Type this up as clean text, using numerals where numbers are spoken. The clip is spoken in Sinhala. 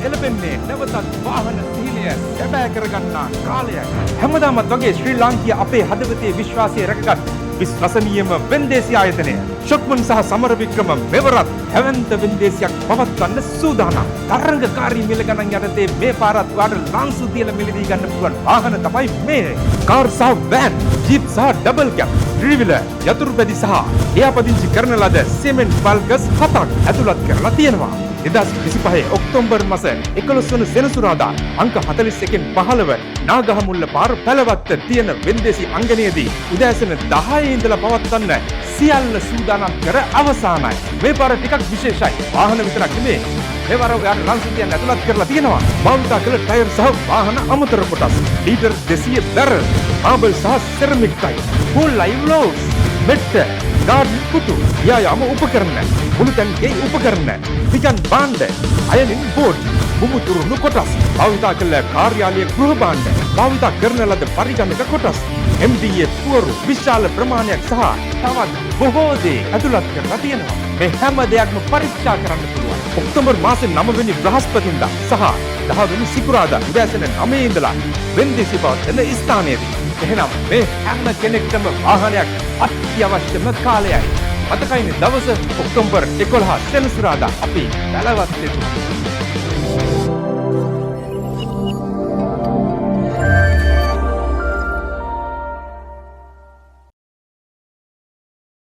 එළඹෙන්නේ නැවතත් වාහන සීලය සැබෑ කරගන්නා කාලයක්. හැමදාමත් වගේ ශ්‍රී ලාංකීය අපේ හදවතේ විශ්වාසය රැකගත් විශ්වසනීයම වෙන්දේසි ආයතනය ශොක්මන් සහ සමරවික්‍රම මෙවරත් හැවන්ත වෙන්දේසියක් පවත්වන්න සූදානම්. තරංගකාරී මිල ගණන් යටතේ මේ පාරත් ඔයාලට ලාංසු තියලා මිලදී ගන්න පුළුවන් වාහන තමයි මේ. කාර් සහ වෑන්, ජීප් සහ ඩබල් කැබ්, ත්‍රිවිලර්, යතුරුපැදි සහ එයාපදිංචි කරන ලද සිමෙන්ට් බල්ගස් 7ක් ඇතුළත් කරලා තියෙනවා. 2025 ඔක්තෝබර් මාස 11 වන සෙනසුරාදා අංක 41න් 15 නාගහමුල්ල පාර පැලවත්ත තියෙන වෙන්දේසි අංගණයේදී උදෑසන 10 ඉඳලා පවත්වන්න සියල්ල සූදානම් කර අවසానයි. මේ පාර ටිකක් විශේෂයි. වාහන විතරක් නෙමෙයි. මේ වර ඔයාලට ලංසු තියන්න ඇතුළත් කරලා තියෙනවා. භාවිත කළ ටයර් සහ වාහන අමතර කොටස්, ලීටර් 200 බැරල්, මාබල් සහ සෙරමික් ටයිල්, ෆුල් ලයිව් ලෝස්, මෙට්ට, ගාඩන් කුටු, ව්‍යායාම උපකරණ, මුළුතැන්ගේ උපකරණ, පිකන් භාණ්ඩ, අයනින් බෝඩ්, බුමුතුරුණු කොටස්, භාවිත කළ කාර්යාලීය ගෘහ භාණ්ඩ, භාවිත කරන ලද පරිගණක කොටස්, MDA පුවරු විශාල ප්‍රමාණයක් සහ තවත් බොහෝ දේ ඇතුළත් කරලා තියෙනවා. මේ හැම දෙයක්ම පරීක්ෂා කරන්න පුළුවන්. ඔක්තෝබර් මාසේ 9 වෙනි බ්‍රහස්පතින්දා සහ 10 වෙනි සිකුරාදා උදෑසන 9 ඉඳලා වෙන්දේසි පවත්වන ස්ථානයේදී. එහෙනම් මේ හැම කෙනෙක්ටම වාහනයක් අත්‍යවශ්‍යම කාලයයි. මතකයිනේ දවස ඔක්තෝබර් 11 සෙනසුරාදා අපි බලවත් දෙතුන.